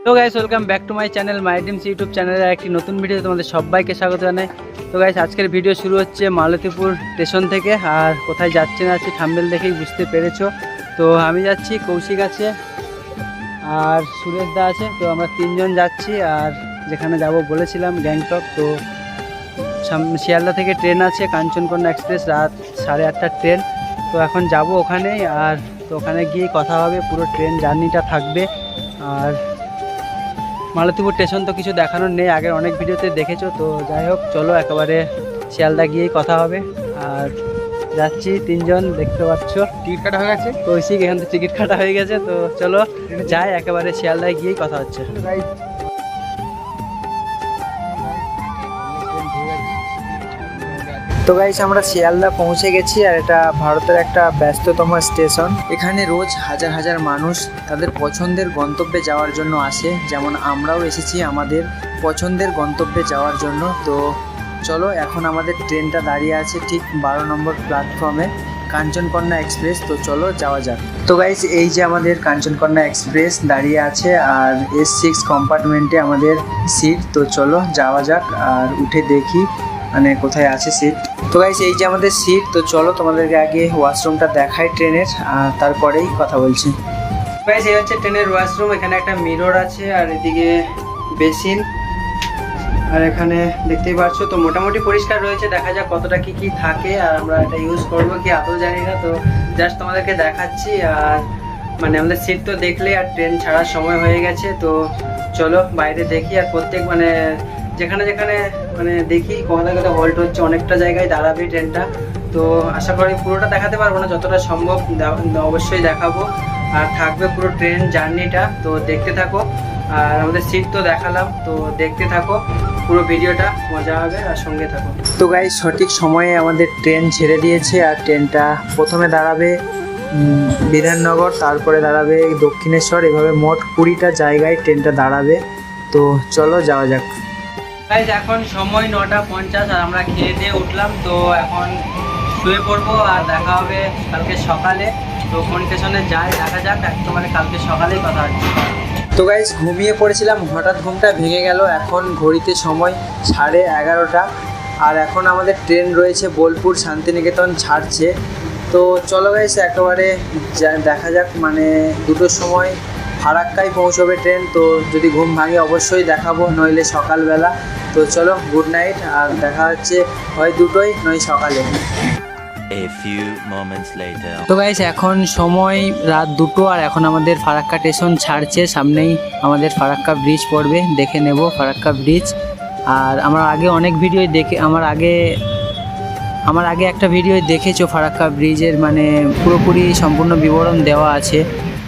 তো guys welcome back to my channel my dreams YouTube চ্যানেলের একটি নতুন ভিডিও তোমাদের সবাইকে স্বাগত জানাই। তো গাইস আজকের ভিডিও শুরু হচ্ছে মালতীপুর স্টেশন থেকে। আর কোথায় যাচ্ছি না যাচ্ছি থাম্বনেল দেখেই বুঝতে পেরেছো। তো আমি যাচ্ছি, কৌশিক আছে আর সুরেশ দা আছে। তো আমরা তিনজন যাচ্ছি আর যেখানে যাব বলেছিলাম গ্যাংটক। তো শিয়ালদা থেকে ট্রেন আছে কাঞ্চনকন্যা এক্সপ্রেস, রাত 8:30টার ট্রেন। তো এখন যাব ওখানেই, আর তো ওখানে গিয়ে কথা হবে, পুরো ট্রেন জার্নিটা থাকবে। আর মালতীপুর স্টেশন তো কিছু দেখানোর নেই, আগের অনেক ভিডিওতে দেখেছো। তো যাই হোক, চলো একেবারে শিয়ালদা গিয়েই কথা হবে। আর যাচ্ছি তিনজন, দেখতে পাচ্ছ টিকিট কাটা হয়ে গেছে। কৌশিক এখান থেকে টিকিট কাটা হয়ে গেছে। তো চলো যাই, একেবারে শিয়ালদায় গিয়েই কথা হচ্ছে। তো গাইস আমরা শিয়ালদা পৌঁছে গেছি, আর এটা ভারতের একটা ব্যস্ততম স্টেশন। এখানে রোজ হাজার হাজার মানুষ তাদের পছন্দের গন্তব্যে যাওয়ার জন্য আসে, যেমন আমরাও এসেছি আমাদের পছন্দের গন্তব্যে যাওয়ার জন্য। তো চলো, এখন আমাদের ট্রেনটা দাঁড়িয়ে আছে ঠিক 12 নম্বর প্ল্যাটফর্মে, কাঞ্চনকন্যা এক্সপ্রেস। তো চলো যাওয়া যাক। তো গাইস এই যে আমাদের কাঞ্চনকন্যা এক্সপ্রেস দাঁড়িয়ে আছে, আর S6 কম্পার্টমেন্টে আমাদের সিট। তো চলো যাওয়া যাক আর উঠে দেখি মানে কোথায় আছে সিট। তো গাইস এই যে আমাদের সিট। তো চলো তোমাদেরকে আগে ওয়াশরুমটা দেখাই ট্রেনের, আর তারপরেই কথা বলছি। গাইস এই হচ্ছে ট্রেনের ওয়াশরুম। এখানে একটা মিরর আছে, আর এদিকে বেসিন, আর এখানে দেখতেই পাচ্ছ। তো মোটামুটি পরিষ্কার রয়েছে, দেখা যাক কতটা কি কি থাকে, আর আমরা এটা ইউজ করবো কি আদৌ জানি না। তো জাস্ট তোমাদেরকে দেখাচ্ছি। আর মানে আমাদের সিট তো দেখলে, আর ট্রেন ছাড়ার সময় হয়ে গেছে। তো চলো বাইরে দেখি, আর প্রত্যেক মানে যেখানে যেখানে মানে দেখি কোথায় কোথায় হল্ট হচ্ছে, অনেকটা জায়গায় দাঁড়াবে ট্রেনটা। তো আশা করি পুরোটা দেখাতে পারবো না, যতটা সম্ভব অবশ্যই দেখাবো। আর থাকবে পুরো ট্রেন জার্নিটা, তো দেখতে থাকো। আর আমাদের সিট তো দেখালাম, তো দেখতে থাকো পুরো ভিডিওটা, মজা হবে আর সঙ্গে থাকো। তো গাইস সঠিক সময়ে আমাদের ট্রেন ছেড়ে দিয়েছে, আর ট্রেনটা প্রথমে দাঁড়াবে বিধাননগর, তারপরে দাঁড়াবে দক্ষিণেশ্বর, এভাবে মোট 20টা জায়গায় ট্রেনটা দাঁড়াবে। তো চলো যাওয়া যাক। গাইস এখন সময় 9:50, আর আমরা খেয়ে দিয়ে উঠলাম। তো এখন শুয়ে পড়বো, আর দেখা হবে কালকে সকালে। তো কোন স্টেশনে যাই দেখা যাক, একেবারে কালকে সকালেই কথা হচ্ছে। তো গাইস ঘুমিয়ে পড়েছিলাম, হঠাৎ ঘুমটা ভেঙে গেল। এখন ঘড়িতে সময় 11:30, আর এখন আমাদের ট্রেন রয়েছে বোলপুর শান্তিনিকেতন ছাড়ছে। তো চলো গাইস একেবারে দেখা যাক, মানে 2টোর সময় ফারাক্কায় পৌঁছবে ট্রেন। তো যদি ঘুম ভাঙে অবশ্যই দেখাবো, নইলে সকালবেলা। তো চলো গুড নাইট, আর দেখা হচ্ছে হয় 2টোয় নয় সকালে। A few moments later. তো গাইস এখন সময় রাত 2টো, আর এখন আমাদের ফারাক্কা স্টেশন ছাড়ছে। সামনেই আমাদের ফারাক্কা ব্রিজ পড়বে, দেখে নেব ফারাক্কা ব্রিজ। আর আমার আগে অনেক ভিডিও দেখে আমার আগে একটা ভিডিও দেখেছো ফারাক্কা ব্রিজের, মানে পুরোপুরি সম্পূর্ণ বিবরণ দেওয়া আছে।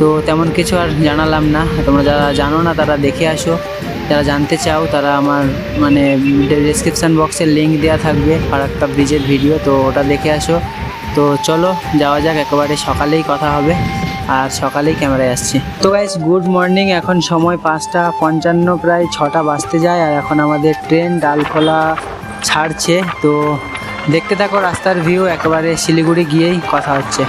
তো তেমন কিছু আর জানালাম না, তোমরা যারা জানো না তারা দেখে আসো, যারা জানতে চাও তারা আমার মানে ডেসক্রিপশান বক্সের লিঙ্ক দেওয়া থাকবে ফারাক্কা ব্রিজের ভিডিও, তো ওটা দেখে আসো। তো চলো যাওয়া যাক, একেবারে সকালেই কথা হবে, আর সকালেই ক্যামেরায় আসছি। তো গাইস গুড মর্নিং, এখন সময় 5:55, প্রায় 6টা বাজতে যায়। আর এখন আমাদের ট্রেন ডালখোলা ছাড়ছে। তো দেখতে থাকো রাস্তার ভিউ, একেবারে শিলিগুড়ি গিয়েই কথা হচ্ছে।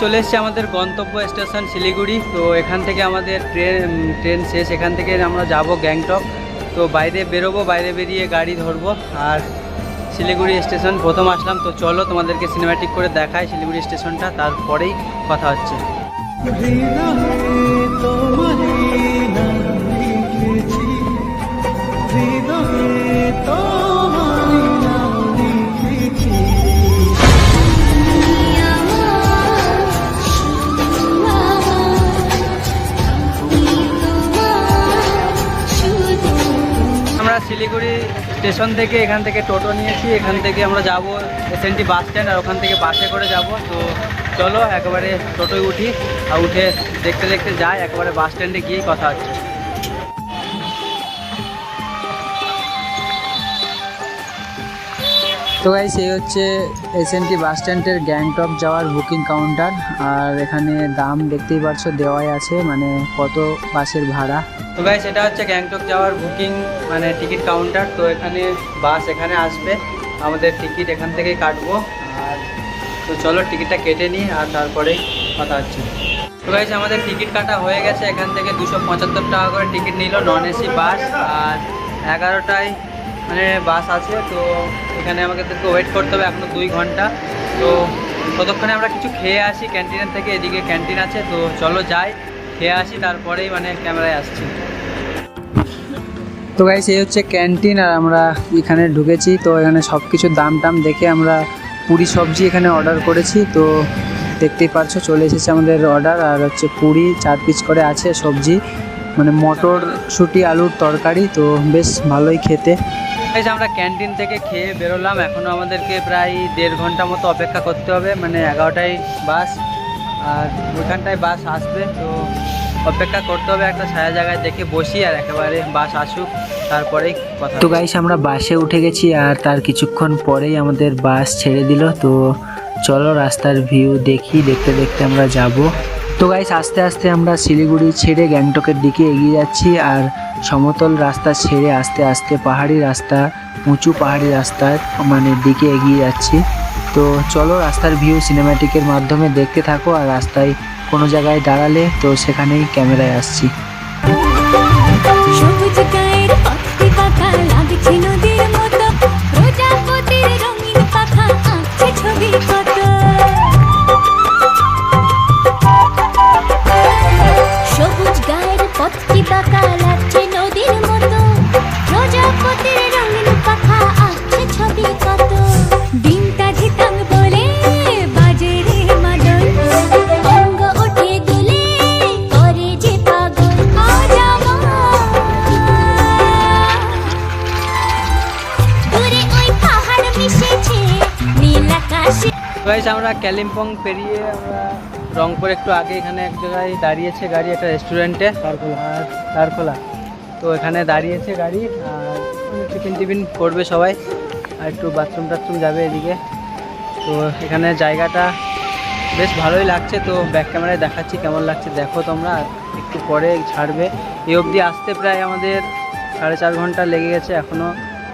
চলে এসছে আমাদের গন্তব্য স্টেশন শিলিগুড়ি। তো এখান থেকে আমাদের ট্রেন শেষ, এখান থেকে আমরা যাব গ্যাংটক। তো বাইরে বেরোবো, বাইরে বেরিয়ে গাড়ি ধরবো। আর শিলিগুড়ি স্টেশন প্রথম আসলাম। তো চলো তোমাদেরকে সিনেম্যাটিক করে দেখাই শিলিগুড়ি স্টেশনটা, তারপরেই কথা হচ্ছে। শিলিগুড়ি স্টেশন থেকে এখান থেকে টোটো নিয়েছি, এখান থেকে আমরা যাব SNT বাস স্ট্যান্ড, আর ওখান থেকে বাসে করে যাব। তো চলো একেবারে টোটোয় উঠি, আর উঠে দেখতে দেখতে যাই, একেবারে বাস স্ট্যান্ডে গিয়েই কথা হচ্ছে। তো গাইস এই হচ্ছে এসএনটি বাস স্ট্যান্ডের গ্যাংটক যাওয়ার বুকিং কাউন্টার। আর এখানে দাম দেখতেই পাচ্ছ দেওয়াই আছে, মানে কত বাসের ভাড়া। তো গাইস এটা হচ্ছে গ্যাংটক যাওয়ার বুকিং মানে টিকিট কাউন্টার। তো এখানে বাস এখানে আসবে, আমাদের টিকিট এখান থেকেই কাটবো। আর তো চলো টিকিটটা কেটে নিই আর তারপরেই কথা হচ্ছে। তো গাইস আমাদের টিকিট কাটা হয়ে গেছে, এখান থেকে 275 টাকা করে টিকিট নিল নন এসি বাস। আর 11টায় মানে বাস আছে, তো এখানে আমাদেরকে ওয়েট করতে হবে এখনও 2 ঘন্টা। তো ততক্ষণে আমরা কিছু খেয়ে আসি ক্যান্টিনের থেকে, এদিকে ক্যান্টিন আছে। তো চলো যাই খেয়ে আসি, তারপরেই মানে ক্যামেরায় আসছি। তো গাইস এই হচ্ছে ক্যান্টিন, আর আমরা এখানে ঢুকেছি। তো এখানে সব কিছুর দাম টাম দেখে আমরা পুরি সবজি এখানে অর্ডার করেছি। তো দেখতেই পাচ্ছ চলে এসেছে আমাদের অর্ডার। আর হচ্ছে পুরি 4 পিস করে আছে, সবজি মানে মটরশুঁটি আলুর তরকারি। তো বেশ ভালোই খেতে। এই যে আমরা ক্যান্টিন থেকে খেয়ে বেরোলাম, এখনও আমাদেরকে প্রায় 1.5 ঘন্টা মতো অপেক্ষা করতে হবে, মানে 11টায় বাস আর ওইখানটায় বাস আসবে। তো অপেক্ষা করতে হবে একটা ছায়া জায়গায় দেখে বসি, আর একেবারে বাস আসুক তারপরেই কথা। তো গাইস আমরা বাসে উঠে গেছি, আর তার কিছুক্ষণ পরেই আমাদের বাস ছেড়ে দিল। তো চলো রাস্তার ভিউ দেখি, দেখতে দেখতে আমরা যাব। তো গাইস আস্তে আস্তে আমরা শিলিগুড়ি ছেড়ে গ্যাংটকের দিকে এগিয়ে যাচ্ছি। আর সমতল রাস্তা ছেড়ে আস্তে আস্তে পাহাড়ি রাস্তা, উঁচু পাহাড়ি রাস্তার মানে দিকে এগিয়ে যাচ্ছি। তো চলো রাস্তার ভিউ সিনেম্যাটিকের মাধ্যমে দেখতে থাকো। আর রাস্তায় কোনো জায়গায় দাঁড়ালে তো সেখানেই ক্যামেরায় আসছি। সবুজ গায়ের পথটি পাকা লাগছে নদীর মতো, প্রজাপতির রঙিন পাখা আঁকছে ছবি কত। সবুজ গায়ের পথটি পাকা লাগছে নদীর মতো, প্রজাপতির রঙিন পাখা আঁকছে ছবি কত। দিনটা ঝিতাং বলে বাজে রে মাদল, অঙ্গ ওঠে দুলে করে যে পাগল। আজ দূরে ওই পাহাড় মিশেছে নীল আকাশে। গাইস আমরা কালিম্পং পেরিয়ে আমরা রংপুর একটু আগে এখানে এক জায়গায় দাঁড়িয়েছে গাড়ি, একটা রেস্টুরেন্টে তারখোলা। তো এখানে দাঁড়িয়েছে গাড়ি, আর টিফিন করবে সবাই, আর একটু বাথরুম টাথরুম যাবে এদিকে। তো এখানে জায়গাটা বেশ ভালোই লাগছে। তো ব্যাক ক্যামেরায় দেখাচ্ছি কেমন লাগছে দেখো তোমরা, আর একটু পরে ছাড়বে। এই অবধি আসতে প্রায় আমাদের 4.5 ঘন্টা লেগে গেছে, এখনও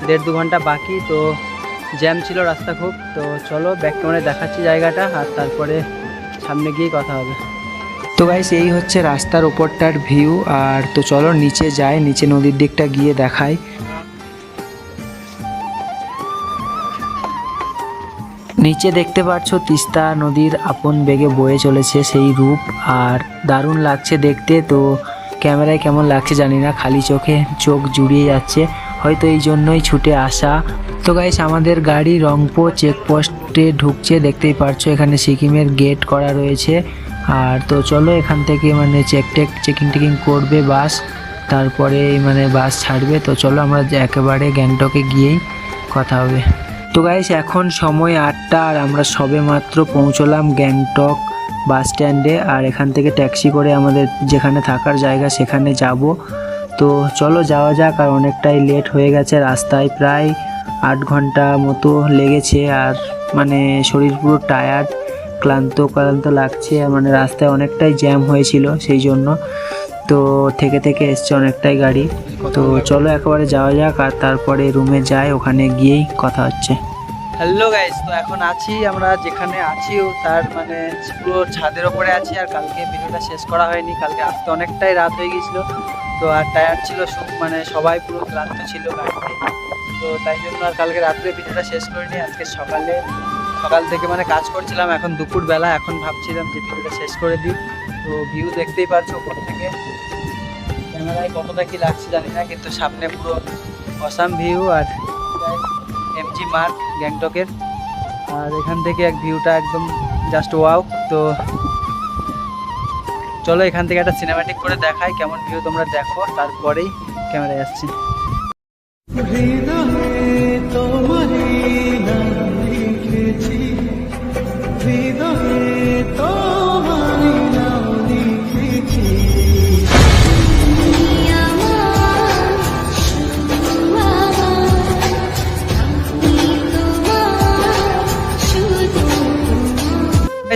1.5-2 ঘন্টা বাকি। তো জ্যাম ছিল রাস্তা খুব। তো চলো ব্যাক ক্যামেরায় দেখাচ্ছি জায়গাটা, আর তারপরে সামনে গিয়ে কথা হবে। তো গাইস এই হচ্ছে রাস্তার ওপরটার ভিউ। আর তো চলো নিচে যাই, নিচে নদীর দিকটা গিয়ে দেখাই। নিচে দেখতে পাচ্ছ তিস্তা নদীর আপন বেগে বয়ে চলেছে সেই রূপ, আর দারুণ লাগছে দেখতে। তো ক্যামেরায় কেমন লাগছে জানি না, খালি চোখে চোখ জুড়িয়ে যাচ্ছে, হয়তো এই জন্যই ছুটে আসা। তো গাইস আমাদের গাড়ি রংপো চেকপোস্টে ঢুকছে, দেখতেই পারছো এখানে সিকিমের গেট করা রয়েছে। আর তো চলো এখান থেকে মানে চেকিং টেকিং করবে বাস, তারপরে মানে বাস ছাড়বে। তো চলো আমরা একেবারে গ্যাংটকে গিয়েই কথা হবে। তো গাইস এখন সময় 8টা, আর আমরা সবে মাত্র পৌঁছলাম গ্যাংটক বাস স্ট্যান্ডে। আর এখান থেকে ট্যাক্সি করে আমাদের যেখানে থাকার জায়গা সেখানে যাব। তো চলো যাওয়া যাক, আর অনেকটাই লেট হয়ে গেছে, রাস্তায় প্রায় 8 ঘন্টা মতো লেগেছে। আর মানে শরীর পুরো টায়ার্ড, ক্লান্ত লাগছে, মানে রাস্তায় অনেকটাই জ্যাম হয়েছিল সেই জন্য। তো থেকে এসছে অনেকটাই গাড়ি। তো চলো একেবারে যাওয়া যাক, আর তারপরে রুমে যাই, ওখানে গিয়েই কথা হচ্ছে। হ্যালো গাইস, তো এখন আছি আমরা যেখানে আছি তার মানে পুরো ছাদের ওপরে আছি। আর কালকে ভিডিওটা শেষ করা হয়নি, কালকে আসতে অনেকটাই রাত হয়ে গিয়েছিলো। তো আর টায়ার্ড ছিল মানে সবাই পুরো ক্লান্ত ছিল গাড়িতে। তো তাই জন্য আর কালকে রাত্রে ভিডিওটা শেষ করিনি। আজকে সকাল থেকে মানে কাজ করছিলাম, এখন দুপুরবেলা, এখন ভাবছিলাম যে ভিডিওটা শেষ করে দিই। তো ভিউ দেখতেই পাচ্ছ উপর থেকে, ক্যামেরায় কতটা কি লাগছে জানি না, কিন্তু সামনে পুরো অসাম ভিউ। আর এমজি মার্গ গ্যাংটকের, আর এখান থেকে এক ভিউটা একদম জাস্ট ওয়াও। তো চলো এখান থেকে একটা সিনেম্যাটিক করে দেখাই কেমন ভিউ, তোমরা দেখো, তারপরেই ক্যামেরায় আসছি।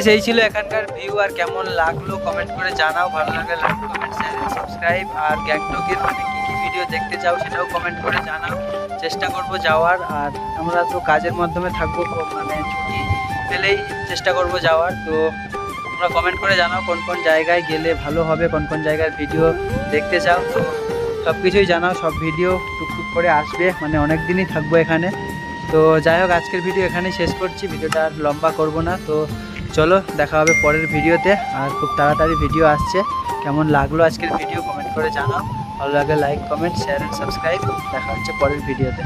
গাইস এই ছিল এখানকার ভিউ, আর কেমন লাগলো কমেন্ট করে জানাও। ভালো লাগলে লাইক কমেন্ট শেয়ার সাবস্ক্রাইব, আর গ্যাংটকের মানে কী কী ভিডিও দেখতে চাও সেটাও কমেন্ট করে জানাও। চেষ্টা করব যাওয়ার, আর আমরা তো কাজের মাধ্যমে থাকবো, মানে ছুটি পেলেই চেষ্টা করব যাওয়ার। তো তোমরা কমেন্ট করে জানাও কোন কোন জায়গায় গেলে ভালো হবে, কোন কোন জায়গার ভিডিও দেখতে চাও। তো সব কিছুই জানাও, সব ভিডিও টুকটুক করে আসবে, মানে অনেক দিনই থাকবো এখানে। তো যাই হোক আজকের ভিডিও এখানেই শেষ করছি, ভিডিওটা আর লম্বা করব না। তো চলো দেখা হবে পরের ভিডিওতে, আর খুব তাড়াতাড়ি ভিডিও আসছে। কেমন লাগলো আজকের ভিডিও কমেন্ট করে জানাও। ভালো লাগলে like comment share and subscribe. দেখা হচ্ছে পরের ভিডিওতে।